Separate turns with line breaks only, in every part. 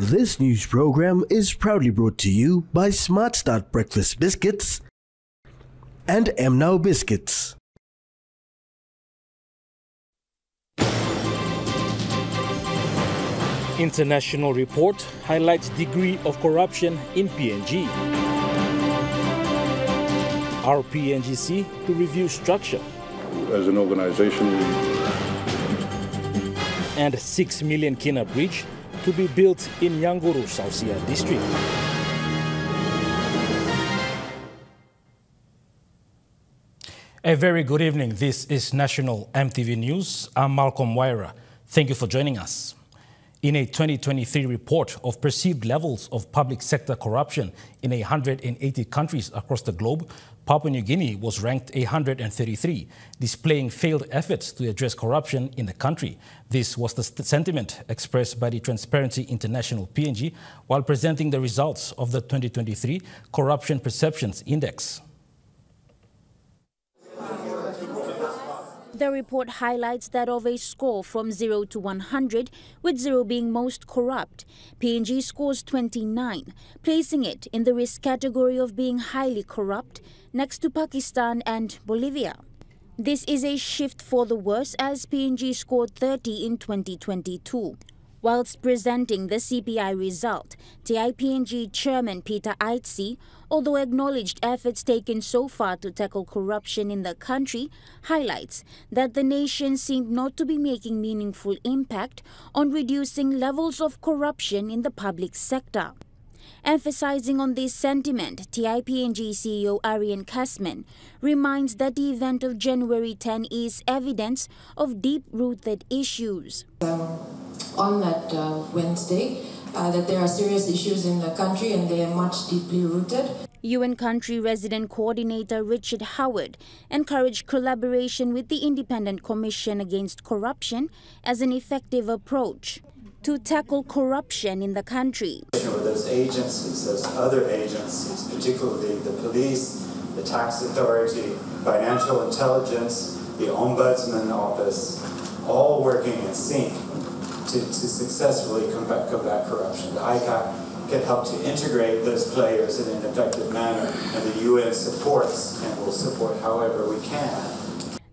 This news program is proudly brought to you by Smart Start Breakfast Biscuits and Now Biscuits.
International report highlights degree of corruption in PNG. Our PNGC to review structure.
As an organization,
and 6 million Kina Bridge to be built in Yanguru, Sausia district. A very good evening. This is National Emtv News. I'm Malcolm Waira. Thank you for joining us. In a 2023 report of perceived levels of public sector corruption in 180 countries across the globe, Papua New Guinea was ranked 133, displaying failed efforts to address corruption in the country. This was the sentiment expressed by the Transparency International PNG while presenting the results of the 2023 Corruption Perceptions Index.
The report highlights that of a score from 0 to 100, with 0 being most corrupt, PNG scores 29, placing it in the risk category of being highly corrupt, next to Pakistan and Bolivia. This is a shift for the worse as PNG scored 30 in 2022. Whilst presenting the CPI result, TIPNG Chairman Peter Aitsi, although acknowledged efforts taken so far to tackle corruption in the country, highlights that the nation seemed not to be making meaningful impact on reducing levels of corruption in the public sector. Emphasizing on this sentiment, TIPNG CEO Arian Kasman reminds that the event of January 10 is evidence of deep-rooted issues.
On that Wednesday, that there are serious issues in the country and they are much deeply rooted.
UN Country Resident Coordinator Richard Howard encouraged collaboration with the Independent Commission Against Corruption as an effective approach to tackle corruption in the country.
Those agencies, those other agencies, particularly the police, the tax authority, financial intelligence, the Ombudsman Office, all working in sync to successfully combat corruption. The ICAC can help to integrate those players in an effective manner, and the UN supports and will support however we can.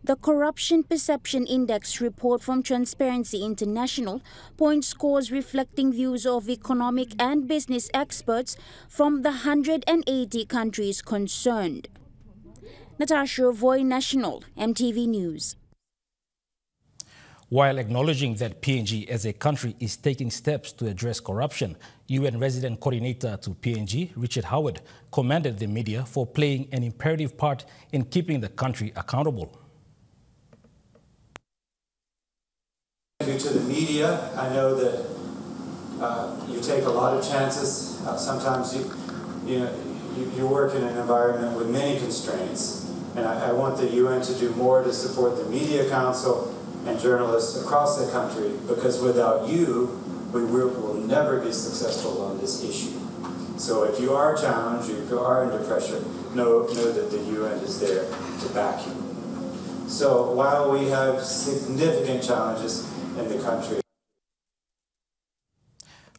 The Corruption Perception Index report from Transparency International points scores reflecting views of economic and business experts from the 180 countries concerned. Natasha Voy, National, Emtv News.
While acknowledging that PNG as a country is taking steps to address corruption, UN Resident Coordinator to PNG, Richard Howard, commended the media for playing an imperative part in keeping the country accountable.
Thank you to the media. I know that you take a lot of chances. Sometimes you work in an environment with many constraints, and I want the UN to do more to support the Media Council and journalists across the country, because without you, we will never be successful on this issue. So if you are challenged, if you are under pressure, know that the UN is there to back you. So while we have significant challenges in the country.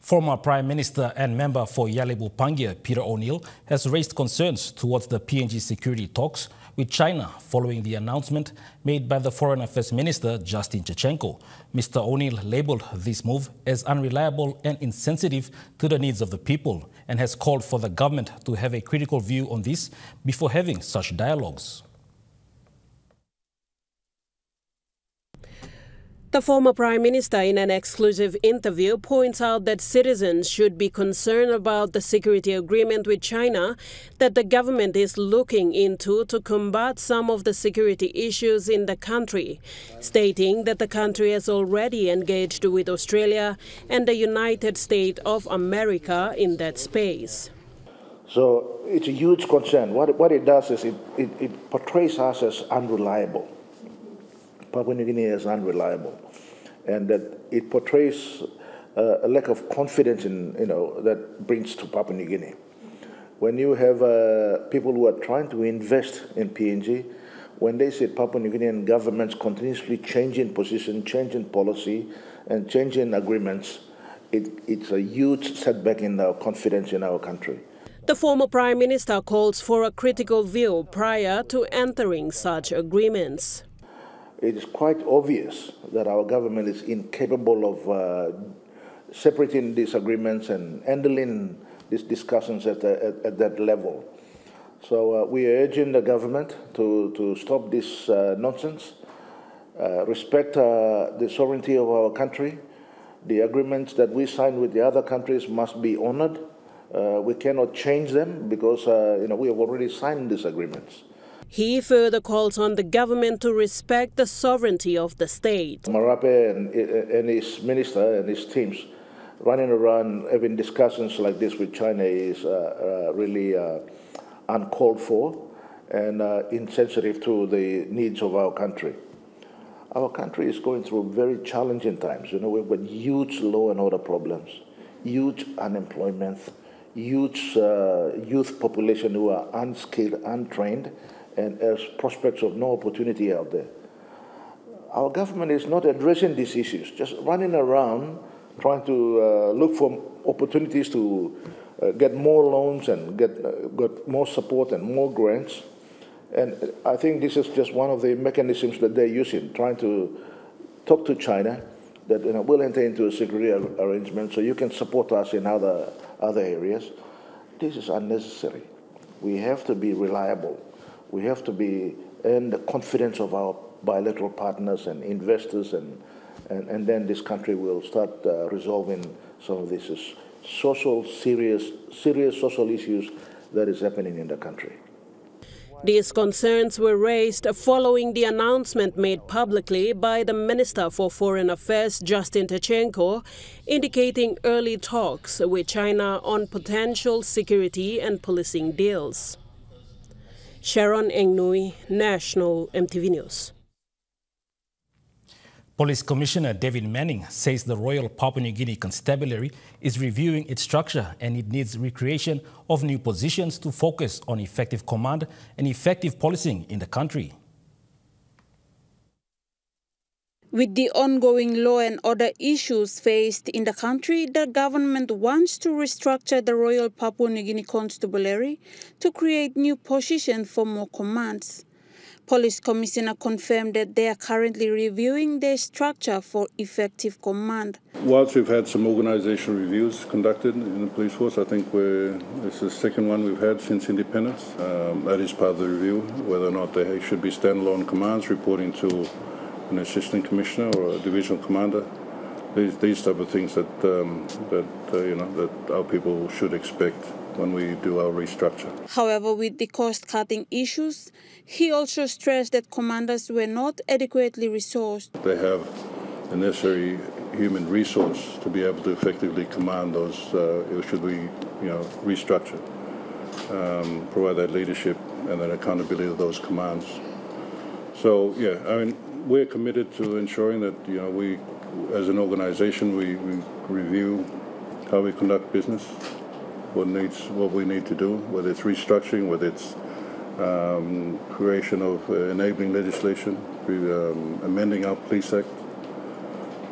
Former Prime Minister and member for Yalebu Pangia, Peter O'Neill, has raised concerns towards the PNG security talks with China following the announcement made by the Foreign Affairs Minister, Justin Chechenko. Mr. O'Neill labelled this move as unreliable and insensitive to the needs of the people and has called for the government to have a critical view on this before having such dialogues.
The former Prime Minister, in an exclusive interview, points out that citizens should be concerned about the security agreement with China that the government is looking into to combat some of the security issues in the country, stating that the country has already engaged with Australia and the United States of America in that space.
So it's a huge concern. What it does is it portrays us as unreliable. Papua New Guinea is unreliable, and that it portrays a lack of confidence in that brings to Papua New Guinea. When you have people who are trying to invest in PNG, when they see Papua New Guinean governments continuously changing position, changing policy, and changing agreements, it's a huge setback in our confidence in our country.
The former Prime Minister calls for a critical view prior to entering such agreements.
It is quite obvious that our government is incapable of separating these agreements and handling these discussions at that level. So we are urging the government to stop this nonsense, respect the sovereignty of our country. The agreements that we sign with the other countries must be honored. We cannot change them because we have already signed these agreements.
He further calls on the government to respect the sovereignty of the state.
Marape and his minister and his teams running around having discussions like this with China is really uncalled for and insensitive to the needs of our country. Our country is going through very challenging times. We've got huge law and order problems, huge unemployment, huge youth population who are unskilled, untrained, and there's prospects of no opportunity out there. Our government is not addressing these issues, just running around trying to look for opportunities to get more loans and get more support and more grants. And I think this is just one of the mechanisms that they're using, trying to talk to China that we'll enter into a security arrangement so you can support us in other areas. This is unnecessary. We have to be reliable. We have to earn the confidence of our bilateral partners and investors, and then this country will start resolving some of these serious social issues that is happening in the country.
These concerns were raised following the announcement made publicly by the Minister for Foreign Affairs, Justin Tachenko, indicating early talks with China on potential security and policing deals. Sharon Engnui, National Emtv News.
Police Commissioner David Manning says the Royal Papua New Guinea Constabulary is reviewing its structure and it needs recreation of new positions to focus on effective command and effective policing in the country.
With the ongoing law and order issues faced in the country, the government wants to restructure the Royal Papua New Guinea Constabulary to create new positions for more commands. Police Commissioner confirmed that they are currently reviewing their structure for effective command.
Whilst we've had some organisational reviews conducted in the police force, I think it's the second one we've had since independence. That is part of the review, whether or not they should be standalone commands reporting to an assistant commissioner or a divisional commander. These type of things that our people should expect when we do our restructure.
However, with the cost-cutting issues, he also stressed that commanders were not adequately resourced.
They have the necessary human resource to be able to effectively command those, should we restructure, provide that leadership and that accountability of those commands. So, yeah, I mean, we're committed to ensuring that, we, as an organization, we review how we conduct business, what we need to do, whether it's restructuring, whether it's creation of enabling legislation, amending our police act,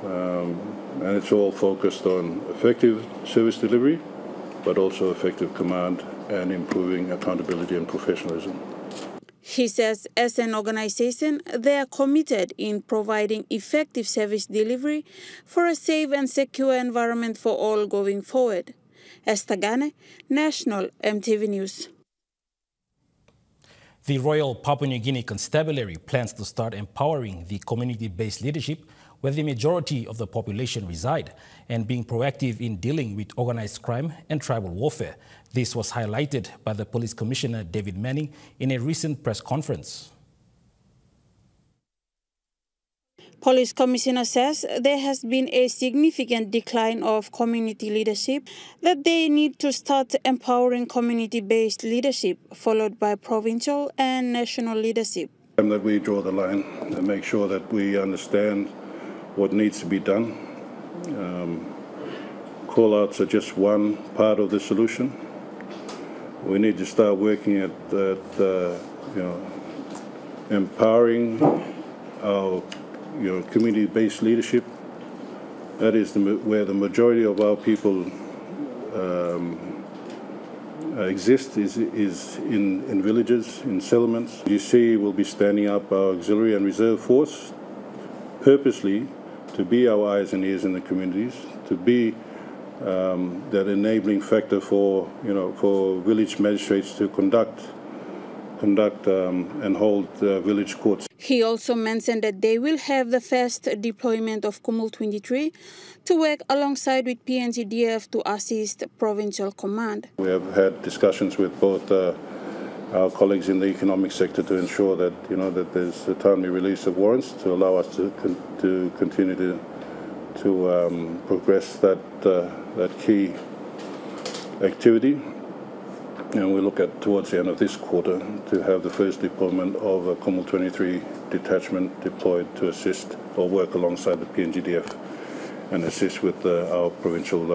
and it's all focused on effective service delivery, but also effective command and improving accountability and professionalism.
He says, as an organization, they are committed in providing effective service delivery for a safe and secure environment for all going forward. Esther Gane, National Emtv News.
The Royal Papua New Guinea Constabulary plans to start empowering the community-based leadership where the majority of the population reside and being proactive in dealing with organized crime and tribal warfare. This was highlighted by the Police Commissioner David Manning in a recent press conference.
Police Commissioner says there has been a significant decline of community leadership, that they need to start empowering community-based leadership, followed by provincial and national leadership.
That we draw the line and make sure that we understand what needs to be done. Call-outs are just one part of the solution. We need to start working at empowering our community-based leadership That is where the majority of our people exist, is in villages, in settlements. GC will be standing up our auxiliary and reserve force purposely to be our eyes and ears in the communities, to be that enabling factor for village magistrates to conduct and hold village courts.
He also mentioned that they will have the first deployment of Kumul 23 to work alongside with PNGDF to assist Provincial Command.
We have had discussions with both our colleagues in the economic sector to ensure that that there's a timely release of warrants to allow us to continue to progress that key activity. And we look at towards the end of this quarter to have the first deployment of a Kumul 23 detachment deployed to assist or work alongside the PNGDF and assist with our provincial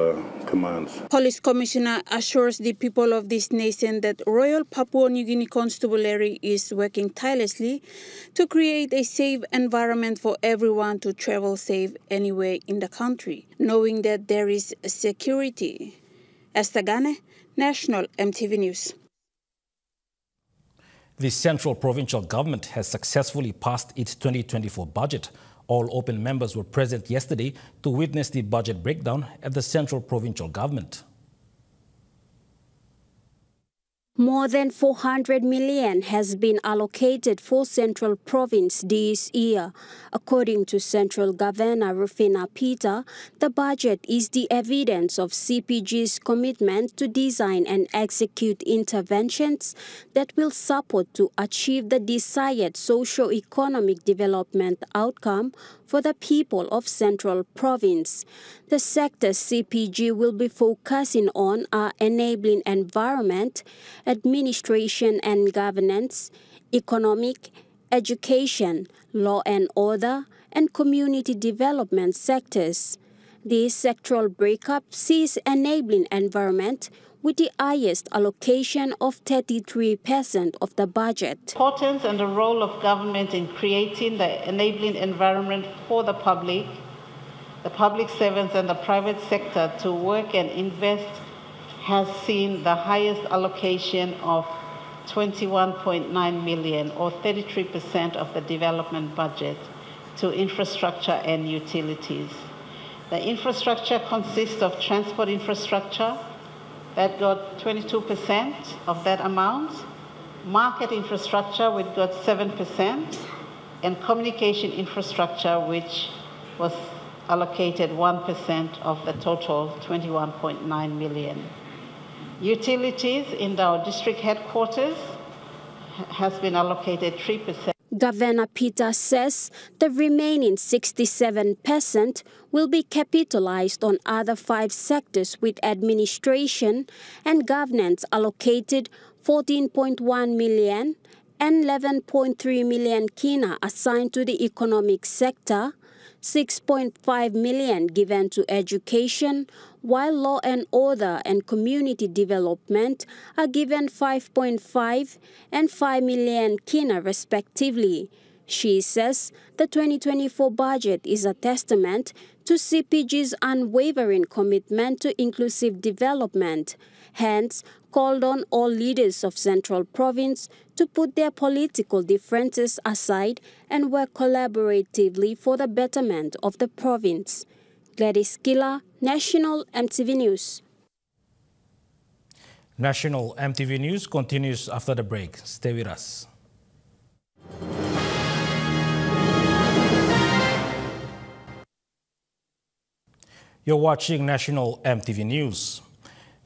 commands.
Police Commissioner assures the people of this nation that Royal Papua New Guinea Constabulary is working tirelessly to create a safe environment for everyone to travel safe anywhere in the country, knowing that there is security. Esther Gane, National Emtv News.
The Central Provincial Government has successfully passed its 2024 budget. All open members were present yesterday to witness the budget breakdown at the Central Provincial Government.
More than 400 million has been allocated for Central Province this year. According to Central Governor Rufina Peter, the budget is the evidence of CPG's commitment to design and execute interventions that will support to achieve the desired socio-economic development outcome for the people of Central Province. The sectors CPG will be focusing on are enabling environment, administration and governance, economic, education, law and order, and community development sectors. This sectoral breakup sees enabling environment with the highest allocation of 33% of the budget.
Importance and the role of government in creating the enabling environment for the public servants and the private sector to work and invest has seen the highest allocation of 21.9 million or 33% of the development budget to infrastructure and utilities. The infrastructure consists of transport infrastructure, that got 22% of that amount, market infrastructure, which got 7%, and communication infrastructure, which was allocated 1% of the total 21.9 million. Utilities in our district headquarters has been allocated 3%.
Governor Peter says the remaining 67% will be capitalized on other 5 sectors, with administration and governance allocated 14.1 million and 11.3 million kina assigned to the economic sector, 6.5 million given to education, while law and order and community development are given 5.5 and 5 million kina respectively. She says the 2024 budget is a testament to CPG's unwavering commitment to inclusive development, hence called on all leaders of Central Province to put their political differences aside and work collaboratively for the betterment of the province. Gladys Killer, National Emtv News.
National Emtv News continues after the break. Stay with us. You're watching National Emtv News.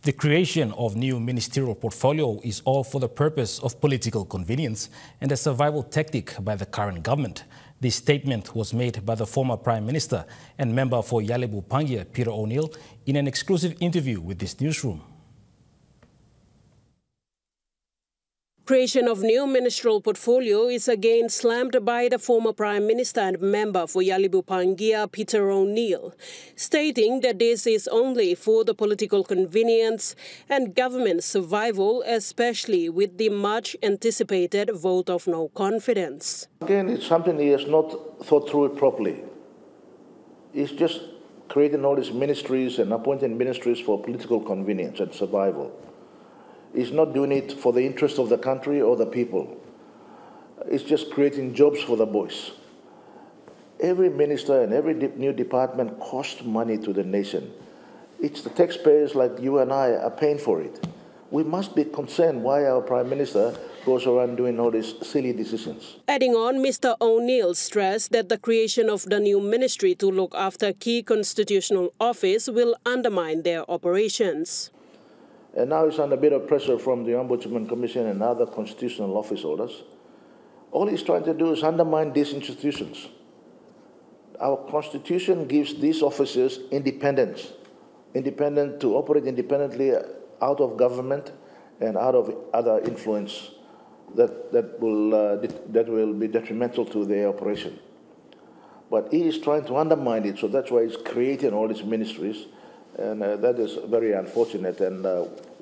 The creation of new ministerial portfolio is all for the purpose of political convenience and a survival tactic by the current government. This statement was made by the former Prime Minister and member for Yalibu Pangia, Peter O'Neill, in an exclusive interview with this newsroom.
Creation of new ministerial portfolio is again slammed by the former Prime Minister and member for Yalibu Pangia, Peter O'Neill, stating that this is only for the political convenience and government survival, especially with the much anticipated vote of no confidence.
Again, it's something he has not thought through it properly. He's just creating all these ministries and appointing ministries for political convenience and survival. It's not doing it for the interest of the country or the people. It's just creating jobs for the boys. Every minister and every new department costs money to the nation. It's the taxpayers like you and I are paying for it. We must be concerned why our Prime Minister goes around doing all these silly decisions.
Adding on, Mr. O'Neill stressed that the creation of the new ministry to look after key constitutional office will undermine their operations.
And now it's under a bit of pressure from the Ombudsman Commission and other constitutional office holders. All he's trying to do is undermine these institutions. Our Constitution gives these officers independence to operate independently out of government and out of other influence that will be detrimental to their operation. But he is trying to undermine it, so that's why he's creating all these ministries, and that is very unfortunate and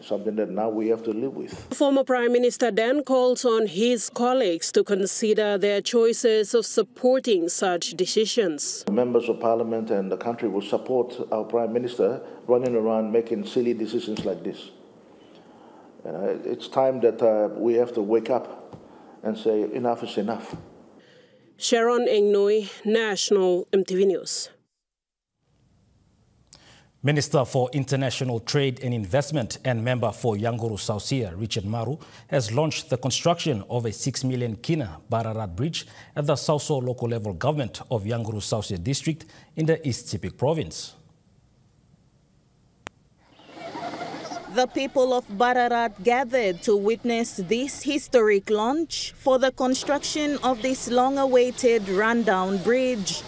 something that now we have to live with.
Former Prime Minister then calls on his colleagues to consider their choices of supporting such decisions.
Members of Parliament and the country will support our Prime Minister running around making silly decisions like this. It's time that we have to wake up and say enough is enough.
Sharon Engnoi, National Emtv News.
Minister for International Trade and Investment and member for Yanguru Sausia, Richard Maru, has launched the construction of a 6 million kina Bararat Bridge at the Sauso local level government of Yanguru Sausia district in the East Sepik province.
The people of Bararat gathered to witness this historic launch for the construction of this long-awaited rundown bridge.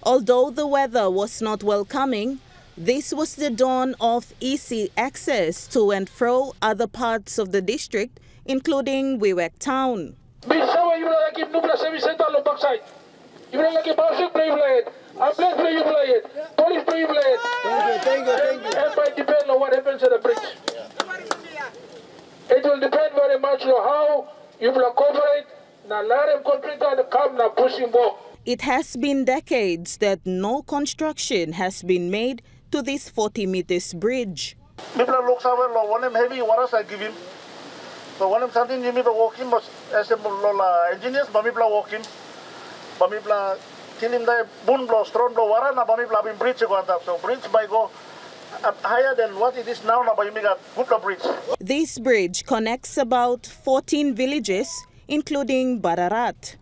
Although the weather was not welcoming, this was the dawn of easy access to and fro other parts of the district, including Wewak town.
It will depend very much on how you will cooperate.
It has been decades that no construction has been made to this 40 meters bridge.
Higher than what it is now, bridge.
This bridge connects about 14 villages, including Bararat.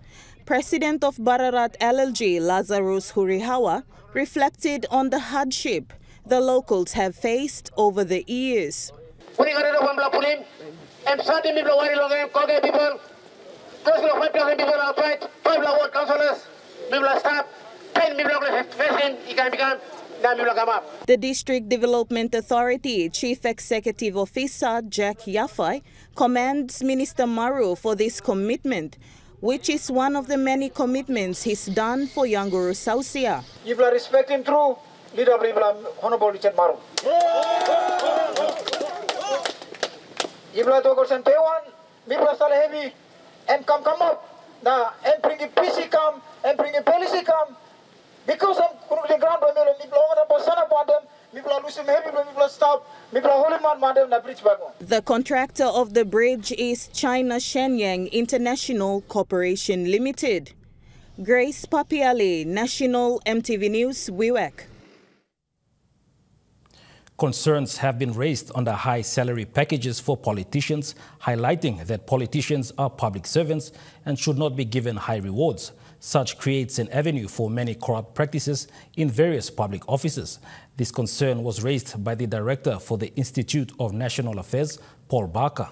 President of Bararat LLG, Lazarus Hurihawa, reflected on the hardship the locals have faced over the years. The District Development Authority Chief Executive Officer Jack Yafai commends Minister Maru for this commitment, which is one of the many commitments he's done for Yanguru Sausia.
You will respect him through leader Honorable Richard Maru. You will talk about Taiwan, we will start heavy and come up. Now, and bring a PC come and bring a policy come. Because I'm the ground,
the contractor of the bridge is China Shenyang International Corporation Limited. Grace Papiale, National Emtv News, Wewak.
Concerns have been raised on the high salary packages for politicians, highlighting that politicians are public servants and should not be given high rewards. Such creates an avenue for many corrupt practices in various public offices. This concern was raised by the Director for the Institute of National Affairs, Paul Barker.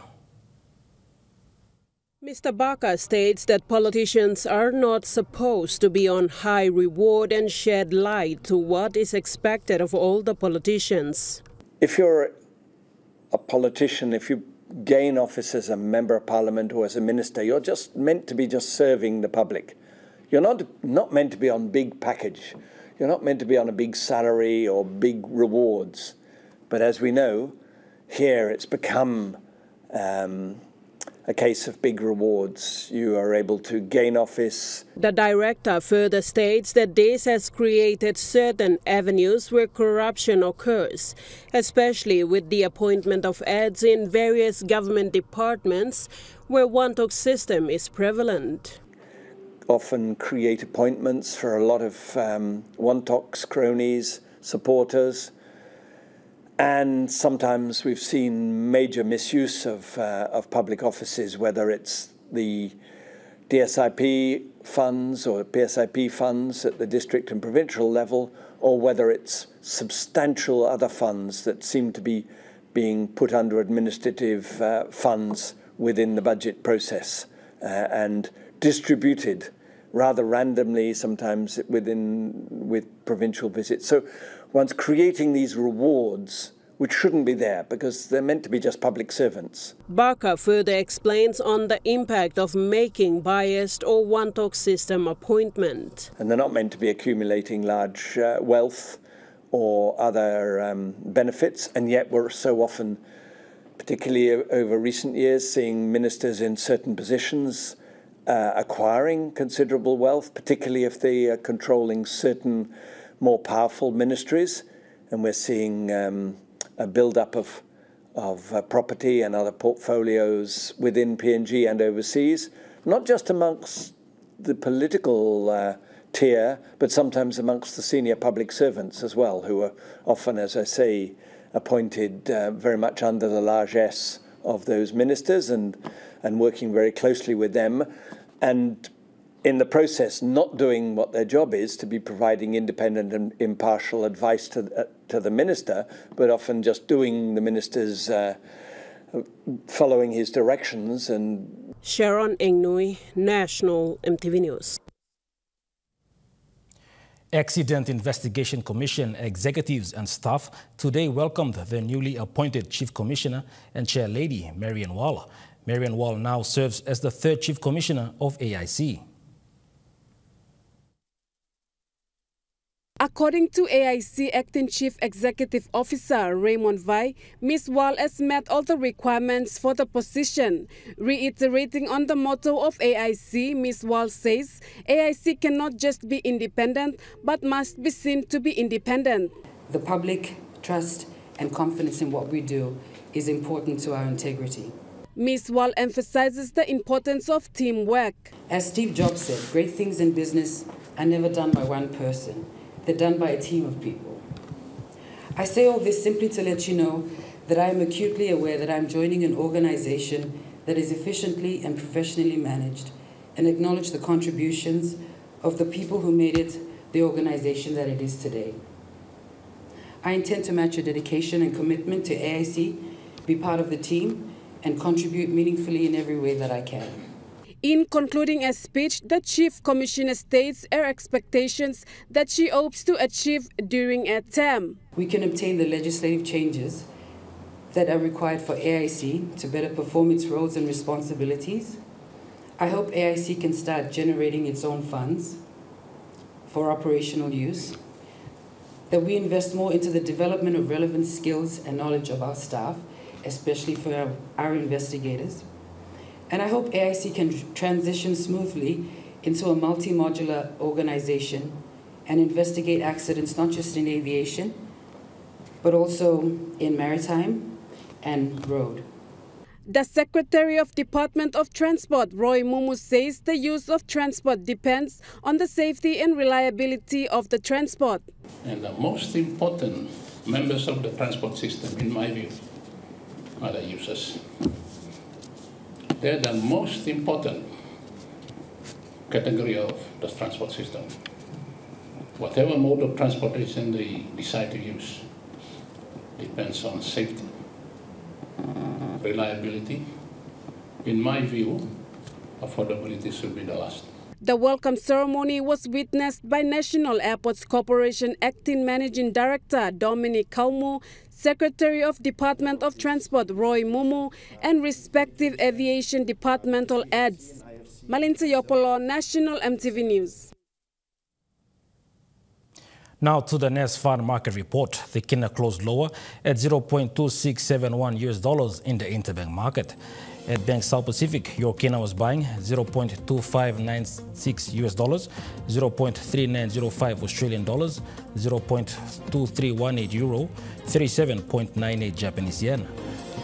Mr. Barker states that politicians are not supposed to be on high reward and shed light to what is expected of all the politicians.
If you're a politician, if you gain office as a member of parliament or as a minister, you're just meant to be just serving the public. You're not meant to be on big package. You're not meant to be on a big salary or big rewards. But as we know, here it's become a case of big rewards. You are able to gain office.
The director further states that this has created certain avenues where corruption occurs, especially with the appointment of heads in various government departments where one-talk system is prevalent.
Often create appointments for a lot of one-talks, cronies, supporters. And sometimes we've seen major misuse of public offices, whether it's the DSIP funds or PSIP funds at the district and provincial level, or whether it's substantial other funds that seem to be being put under administrative funds within the budget process and distributed rather randomly, sometimes with provincial visits. So one's creating these rewards which shouldn't be there because they're meant to be just public servants.
Barker further explains on the impact of making biased or one-talk system appointment.
And they're not meant to be accumulating large wealth or other benefits, and yet we're so often, particularly over recent years, seeing ministers in certain positions acquiring considerable wealth, particularly if they are controlling certain more powerful ministries. And we're seeing a build-up of property and other portfolios within PNG and overseas, not just amongst the political tier, but sometimes amongst the senior public servants as well, who are often, as I say, appointed very much under the largesse of those ministers and working very closely with them, and in the process not doing what their job is, to be providing independent and impartial advice to the minister, but often just doing the minister's, following his directions. And
Sharon Engnui, National Emtv News.
Accident Investigation Commission executives and staff today welcomed the newly appointed Chief Commissioner and Chair Lady, Marian Waller. Marian Waller now serves as the third Chief Commissioner of AIC.
According to AIC Acting Chief Executive Officer Raymond Vai, Ms. Wall has met all the requirements for the position. Reiterating on the motto of AIC, Ms. Wall says AIC cannot just be independent, but must be seen to be independent.
The public trust and confidence in what we do is important to our integrity.
Ms. Wall emphasizes the importance of teamwork.
As Steve Jobs said, great things in business are never done by one person. They're done by a team of people. I say all this simply to let you know that I am acutely aware that I'm joining an organization that is efficiently and professionally managed, and acknowledge the contributions of the people who made it the organization that it is today. I intend to match your dedication and commitment to AIC, be part of the team, and contribute meaningfully in every way that I can.
In concluding a speech, the Chief Commissioner states her expectations that she hopes to achieve during her term.
We can obtain the legislative changes that are required for AIC to better perform its roles and responsibilities. I hope AIC can start generating its own funds for operational use, that we invest more into the development of relevant skills and knowledge of our staff, especially for our investigators. And I hope AIC can transition smoothly into a multi-modular organization and investigate accidents not just in aviation, but also in maritime and road.
The Secretary of Department of Transport, Roy Mumu, says the use of transport depends on the safety and reliability of the transport.
And the most important members of the transport system, in my view, are the users. They're the most important category of the transport system. Whatever mode of transportation they decide to use depends on safety, reliability. In my view, affordability should be the last.
The welcome ceremony was witnessed by National Airports Corporation Acting Managing Director Dominic Kaumu, Secretary of Department of Transport Roy Mumu, and respective aviation departmental heads. Malinta Yopolo, National Emtv News.
Now to the next farm market report. The kina closed lower at $0.2671 in the interbank market. At Bank South Pacific, your kina was buying $0.2596, 0.3905 Australian dollars, 0.2318 euro, 37.98 Japanese yen.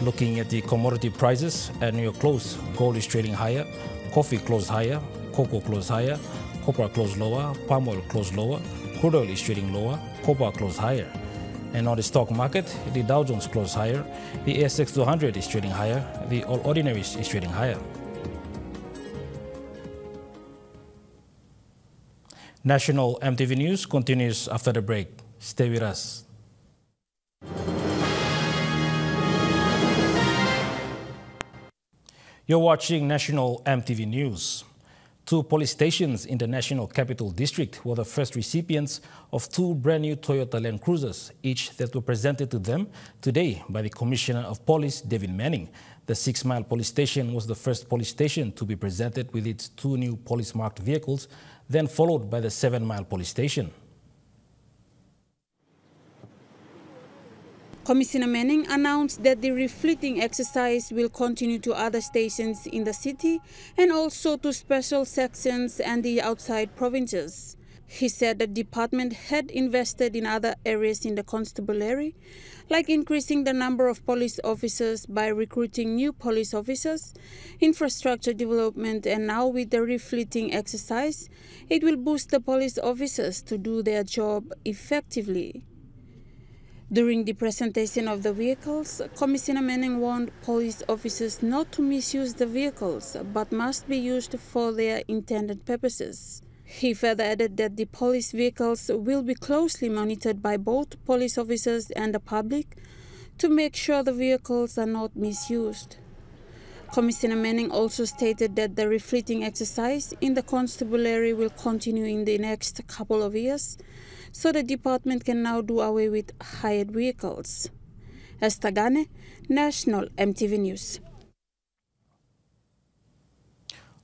Looking at the commodity prices at New York close, gold is trading higher, coffee closed higher, cocoa closed higher, copper closed lower, palm oil closed lower, crude oil is trading lower, copper closed higher. And on the stock market, the Dow Jones closed higher, the ASX 200 is trading higher, the All Ordinaries is trading higher. National MTV News continues after the break. Stay with us. You're watching National MTV News. 2 police stations in the National Capital District were the first recipients of 2 brand new Toyota Land Cruisers, each that were presented to them today by the Commissioner of Police, David Manning. The 6 Mile Police Station was the first police station to be presented with its 2 new police-marked vehicles, then followed by the 7 Mile Police Station.
Commissioner Manning announced that the refleeting exercise will continue to other stations in the city and also to special sections and the outside provinces. He said the department had invested in other areas in the constabulary, like increasing the number of police officers by recruiting new police officers, infrastructure development, and now with the refleeting exercise, it will boost the police officers to do their job effectively. During the presentation of the vehicles, Commissioner Manning warned police officers not to misuse the vehicles, but must be used for their intended purposes. He further added that the police vehicles will be closely monitored by both police officers and the public to make sure the vehicles are not misused. Commissioner Manning also stated that the refleeting exercise in the constabulary will continue in the next couple of years, so the department can now do away with hired vehicles. Estagane, National MTV News.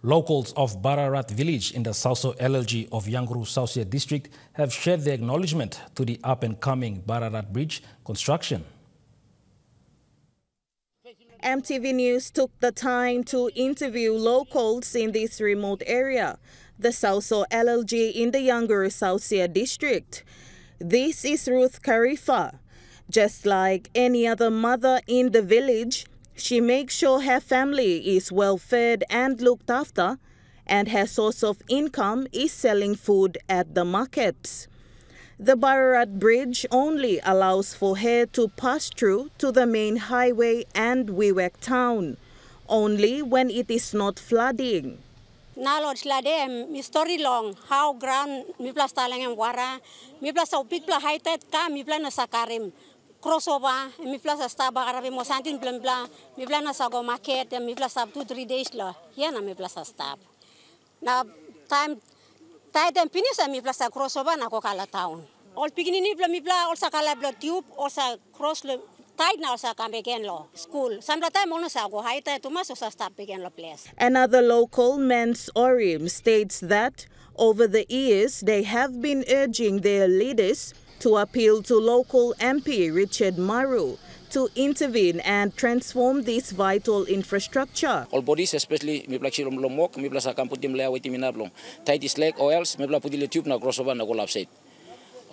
Locals of Bararat village in the Sauso LLG of Yanguru Sausia district have shared their acknowledgement to the up-and-coming Bararat Bridge construction.
MTV News took the time to interview locals in this remote area, the Sauso LLG in the Yanguru Sausia district. This is Ruth Karifa. Just like any other mother in the village, she makes sure her family is well fed and looked after, and her source of income is selling food at the markets. The Bararat Bridge only allows for her to pass through to the main highway and Wewak town, only when it is not flooding.
Nalod slade mi story long how ground mi plus talang em wara mi plus au pik plus high tide ka mi plus na sakarim crossover mi plus sta bagara mo santin bla bla mi plus na sago market mi plus up 2-3 days la here na mi plus stop na time tide em finish mi plus crossover na ko kala town all pigini ni mi plus all sakala bla tube all sa cross le
Another local, Mens Orim, states that over the years they have been urging their leaders to appeal to local MP Richard Maru to intervene and transform this vital infrastructure.
All bodies, especially Miplachilum Lomok, Miplasa Camputim Lea Witiminablom, Titus Lake or else Miplapudil tube na crossover na go upset.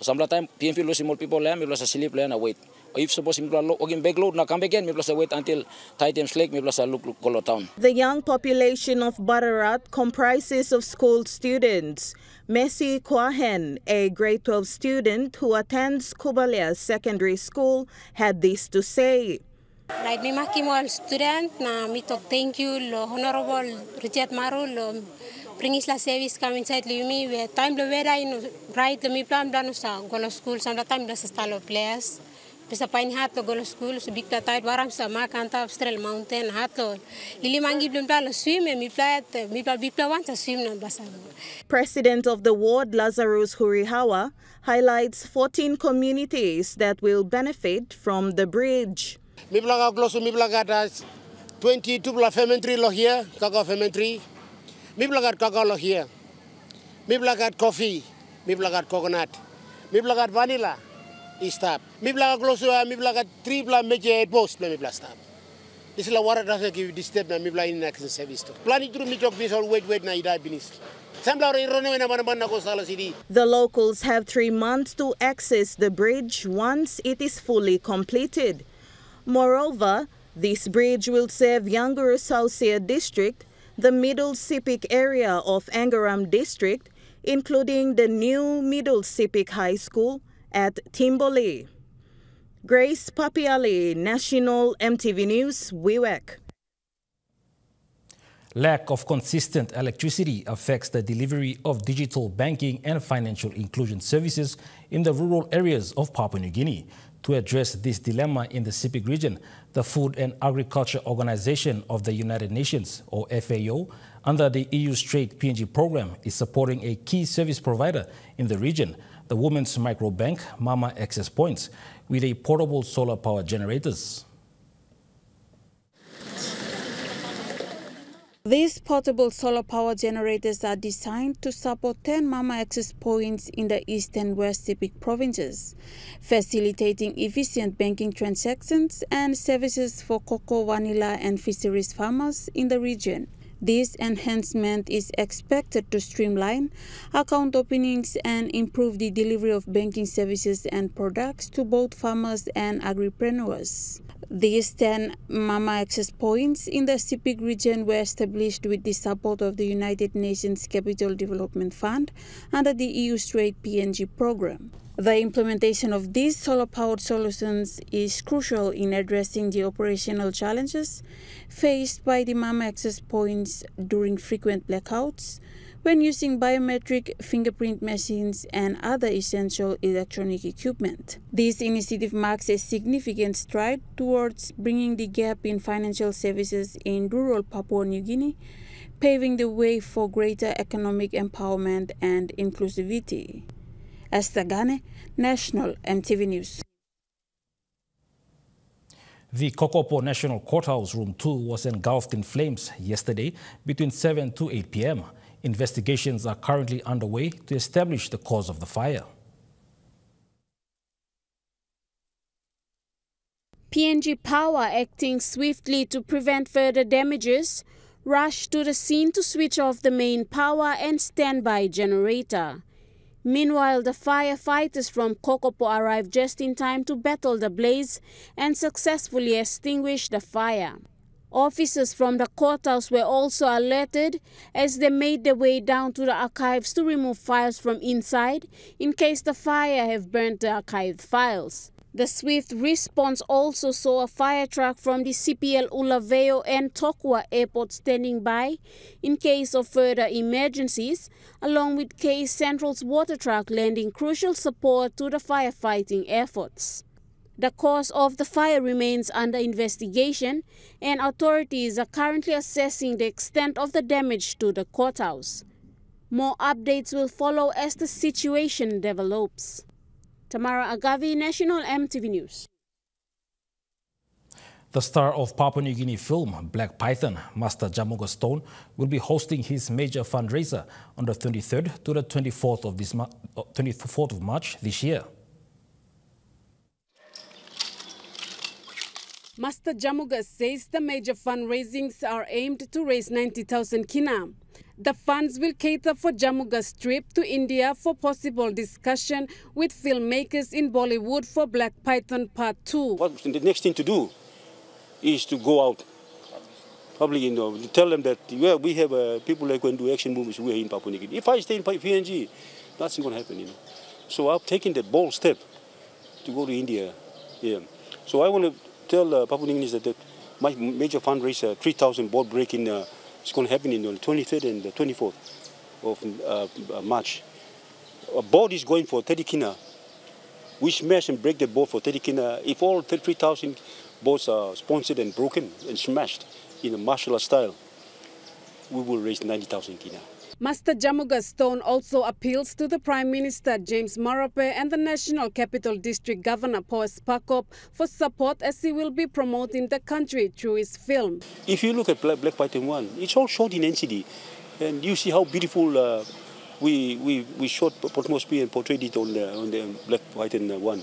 Some time PMP losing more people there, Miplasa sleep there and wait. If suppose Mipla backload na come again, Miplasa wait until Titus Lake, Miplasa look Golo town.
The young population of Bararat comprises of school students. Messi Kwahen, a grade 12 student who attends Kubalea Secondary School, had this to say.
Right, me makimo student na me talk thank you lo Honorable Richard Maru lo bringis la service come inside me we time lo vera in right me plan sa Golo school some time la sa stalo players. Bisa pain hat lo Golo school so big tide waram sa makanta Australia mountain hat lo lili mangi blum lo swim me bipla want to swim na basa.
President of the ward Lazarus Hurihawa highlights 14 communities that will benefit from the bridge.
Miblaga glosu miblaga 22 bla fementry lo here kakao fementry miblaga kakao lo here miblaga coffee miblaga coconut Mi blagat vanilla, stop. Mi blagat glosua, mi blagat tripla meje post, mi bla stop. This is la water that give this step na mi bla in action service to. Plan it through me talk this all wait na ida binis.
The locals have 3 months to access the bridge once it is fully completed. Moreover, this bridge will serve Younger Saucia District, the Middle Sepik area of Angaram District, including the new Middle Sepik High School at Timboli. Grace Papiali, National Emtv News, Wewak.
Lack of consistent electricity affects the delivery of digital banking and financial inclusion services in the rural areas of Papua New Guinea. To address this dilemma in the Sepik region, the Food and Agriculture Organization of the United Nations, or FAO, under the EU's Trade PNG program, is supporting a key service provider in the region, the Women's Microbank Mama Access Points, with a portable solar power generators.
These portable solar power generators are designed to support 10 Mama Access Points in the East and West Sepik provinces, facilitating efficient banking transactions and services for cocoa, vanilla and fisheries farmers in the region. This enhancement is expected to streamline account openings and improve the delivery of banking services and products to both farmers and agripreneurs. These 10 Mama Access Points in the Sepik region were established with the support of the United Nations Capital Development Fund under the EU's Trade PNG program. The implementation of these solar-powered solutions is crucial in addressing the operational challenges faced by the Mama Access Points during frequent blackouts, when using biometric fingerprint machines and other essential electronic equipment. This initiative marks a significant stride towards bringing the gap in financial services in rural Papua New Guinea, paving the way for greater economic empowerment and inclusivity. Esther Gane, National Emtv News.
The Kokopo National Courthouse Room 2 was engulfed in flames yesterday between 7 to 8 p.m. Investigations are currently underway to establish the cause of the fire.
PNG Power, acting swiftly to prevent further damages, rushed to the scene to switch off the main power and standby generator. Meanwhile, the firefighters from Kokopo arrived just in time to battle the blaze and successfully extinguish the fire. Officers from the courthouse were also alerted as they made their way down to the archives to remove files from inside in case the fire have burnt the archived files. The swift response also saw a fire truck from the CPL Ulaveo and Tokwa airport standing by in case of further emergencies, along with Case Central's water truck lending crucial support to the firefighting efforts. The cause of the fire remains under investigation, and authorities are currently assessing the extent of the damage to the courthouse. More updates will follow as the situation develops. Tamara Agavi, National Emtv News.
The star of Papua New Guinea film Black Python, Master Jamuga Stone, will be hosting his major fundraiser on the 23rd to the 24th of March this year.
Master Jamuga says the major fundraisings are aimed to raise 90,000 kina. The funds will cater for Jamuga's trip to India for possible discussion with filmmakers in Bollywood for Black Python Part 2.
What the next thing to do is to go out publicly, to tell them that we have people that can do action movies here in Papua New Guinea. If I stay in PNG, nothing's going to happen, So I've taken that bold step to go to India. Yeah. So I want to tell Papua New Guineans that my major fundraiser, 3,000 board breaking, is going to happen in the 23rd and the 24th of March. A board is going for 30 kina. We smash and break the board for 30 kina. If all 3,000 boards are sponsored and broken and smashed in a martial art style, we will raise 90,000 kina.
Master Jamuga Stone also appeals to the Prime Minister James Marape and the National Capital District Governor Poes Pakop for support as he will be promoting the country through his film.
If you look at Black Python 1, it's all shot in NCD, and you see how beautiful we shot Port Moresby and portrayed it on the black, white and one.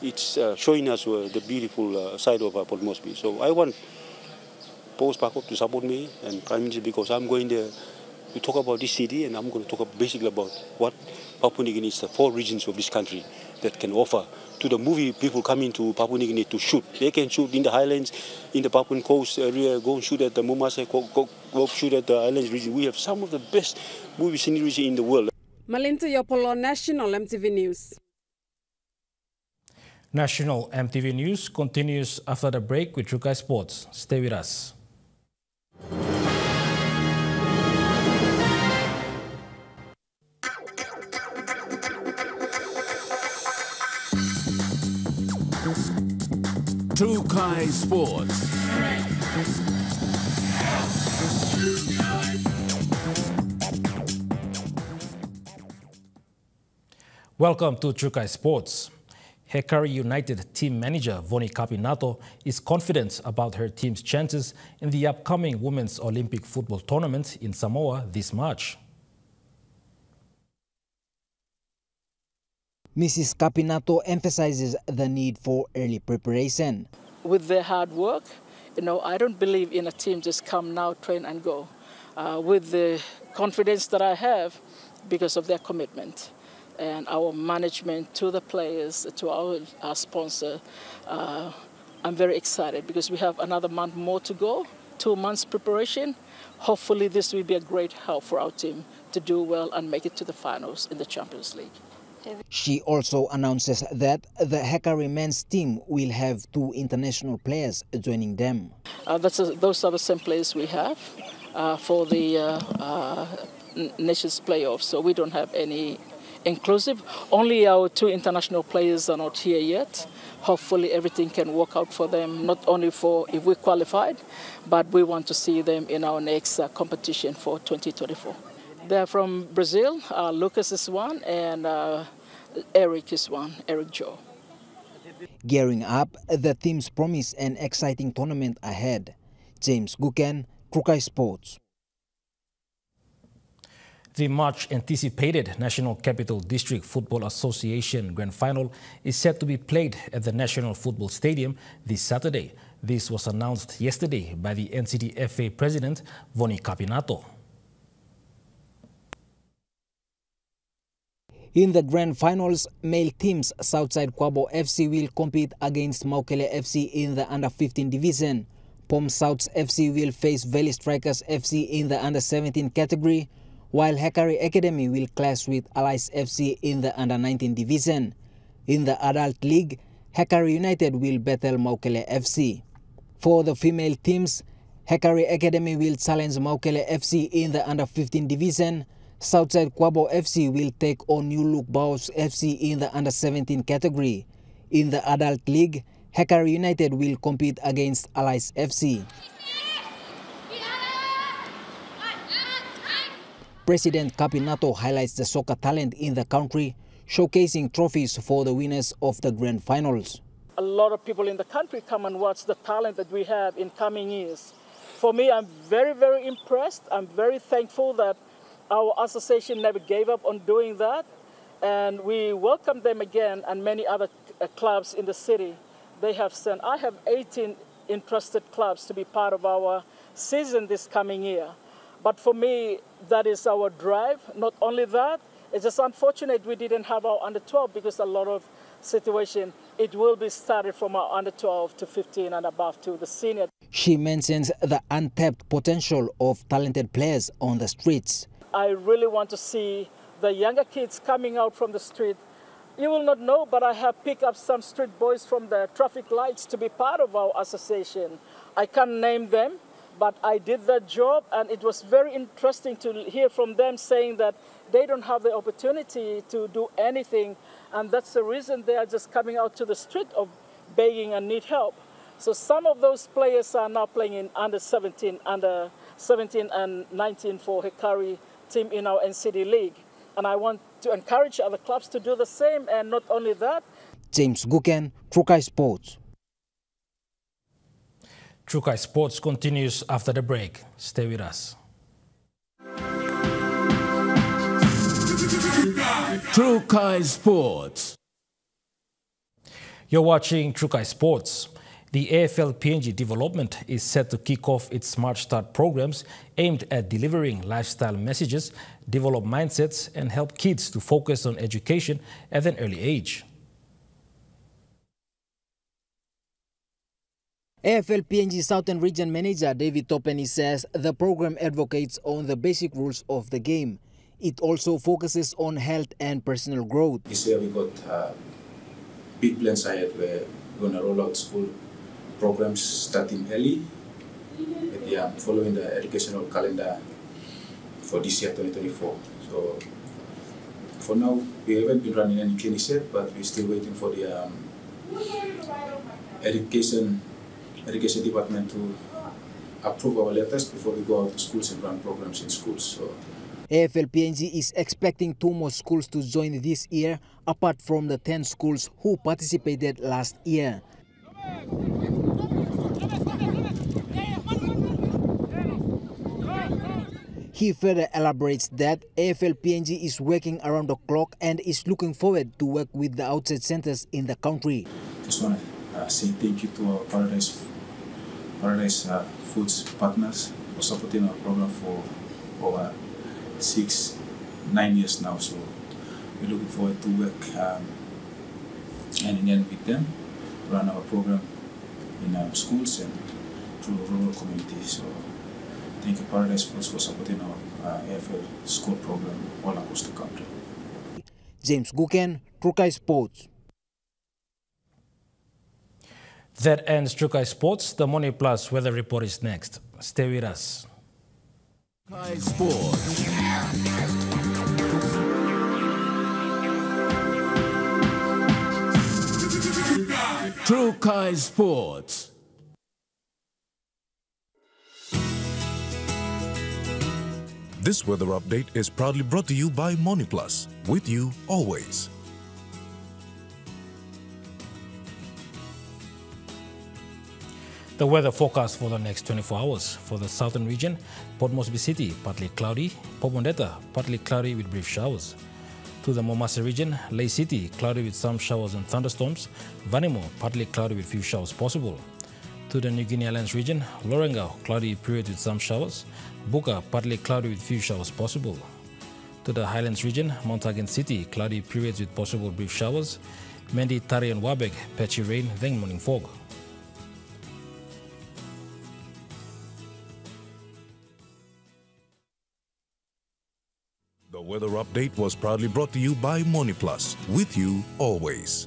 It's showing us the beautiful side of Port Moresby. So I want Post Pakop to support me and Prime Minister, because I'm going there to talk about this city, and I'm going to talk basically about what Papua New Guinea is, the 4 regions of this country that can offer to the movie people coming to Papua New Guinea to shoot. They can shoot in the highlands, in the Papuan coast area, go and shoot at the Mumasa, go shoot at the islands region. We have some of the best movie sceneries in the world.
Malinta Yopolo, National MTV News.
National MTV News continues after the break with Trukai Sports. Stay with us.
Trukai Sports.
Welcome to Trukai Sports. Hekari United team manager Voni Kapinato is confident about her team's chances in the upcoming Women's Olympic football tournament in Samoa this March.
Mrs. Kapinato emphasizes the need for early preparation.
With their hard work, I don't believe in a team just come now, train and go. With the confidence that I have because of their commitment and our management to the players, to our sponsor, I'm very excited because we have another month more to go, 2 months preparation. Hopefully this will be a great help for our team to do well and make it to the finals in the Champions League.
She also announces that the Hekari men's team will have 2 international players joining them.
Those are the same players we have for the Nations playoffs, so we don't have any inclusive. Only our 2 international players are not here yet. Hopefully everything can work out for them, not only for if we qualified, but we want to see them in our next competition for 2024. They're from Brazil. Lucas is one, and Eric is one, Eric Joe.
Gearing up, the teams promise an exciting tournament ahead. James Guken, Trukai Sports.
The much-anticipated National Capital District Football Association Grand Final is set to be played at the National Football Stadium this Saturday. This was announced yesterday by the NCDFA President, Voni Kapinato.
In the Grand Finals, male teams Southside Kwabo FC will compete against Maukele FC in the Under-15 division. Pom Souths FC will face Valley Strikers FC in the Under-17 category, while Hekari Academy will clash with Allies FC in the Under-19 division. In the Adult League, Hekari United will battle Maukele FC. For the female teams, Hekari Academy will challenge Maukele FC in the Under-15 division. Southside Kwabo FC will take on New Look Baos FC in the Under-17 category. In the Adult League, Hekari United will compete against Allies FC. President Kapinato highlights the soccer talent in the country, showcasing trophies for the winners of the Grand Finals.
A lot of people in the country come and watch the talent that we have in coming years. For me, I'm very, very impressed. I'm very thankful that our association never gave up on doing that, and we welcome them again and many other clubs in the city. They have sent, I have 18 interested clubs to be part of our season this coming year. But for me, that is our drive. Not only that, it's just unfortunate we didn't have our under-12 because a lot of situation, it will be started from our under-12 to 15 and above to the senior.
She mentions the untapped potential of talented players on the streets.
I really want to see the younger kids coming out from the street. You will not know, but I have picked up some street boys from the traffic lights to be part of our association. I can't name them, but I did that job, and it was very interesting to hear from them saying that they don't have the opportunity to do anything, and that's the reason they are just coming out to the street of begging and need help. So some of those players are now playing in under 17 and 19 for Hekari team in our NCD League. And I want to encourage other clubs to do the same, and not only that.
James Guken, Trukai Sports.
Trukai Sports continues after the break. Stay with us.
Trukai Sports.
You're watching Trukai Sports. The AFL PNG development is set to kick off its Smart Start programs aimed at delivering lifestyle messages, develop mindsets, and help kids to focus on education at an early age.
AFL PNG Southern Region Manager David Topeni says the program advocates on the basic rules of the game. It also focuses on health and personal growth.
This year we got big plans ahead where we're going to roll out school programs starting early, following the educational calendar for this year 2024. So for now, we haven't been running any clinics yet, but we're still waiting for the education department to approve our letters before we go out to schools and run programs in schools. So
AFL PNG is expecting 2 more schools to join this year, apart from the 10 schools who participated last year. He further elaborates that AFL PNG is working around the clock and is looking forward to work with the outside centers in the country.
Just want to say thank you to our Paradise Foods partners for supporting our program for over 6-9 years now. So we're looking forward to work hand in hand with them, run our program in schools and through rural communities. So thank you Paradise Foods for supporting our AFL school program all across the country.
James Guken, Trukai Sports.
That ends Trukai Sports. The Money Plus weather report is next. Stay with us.
Trukai Sports. Trukai Sports.
This weather update is proudly brought to you by Money Plus, with you always.
The weather forecast for the next 24 hours. For the southern region, Port Moresby City, partly cloudy. Port Mondeta, partly cloudy with brief showers. To the Momasa region, Ley City, cloudy with some showers and thunderstorms. Vanimo, partly cloudy with few showers possible. To the New Guinea Islands region, Lorengau, cloudy period with some showers. Buka, partly cloudy with few showers possible. To the Highlands region, Mount Hagen City, cloudy periods with possible brief showers. Mendi, Tari and Wabeg, patchy rain, then morning fog.
The weather update was proudly brought to you by Money Plus, with you always.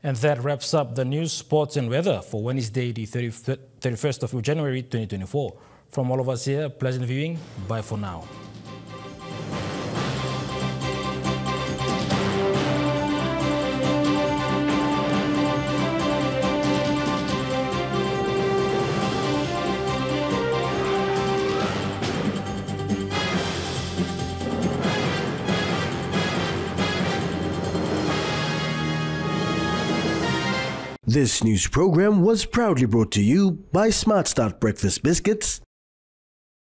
And that wraps up the news, sports and weather for Wednesday, the 31st of January 2024. From all of us here, pleasant viewing. Bye for now.
This news program was proudly brought to you by Smart Start Breakfast Biscuits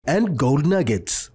and Gold Nuggets.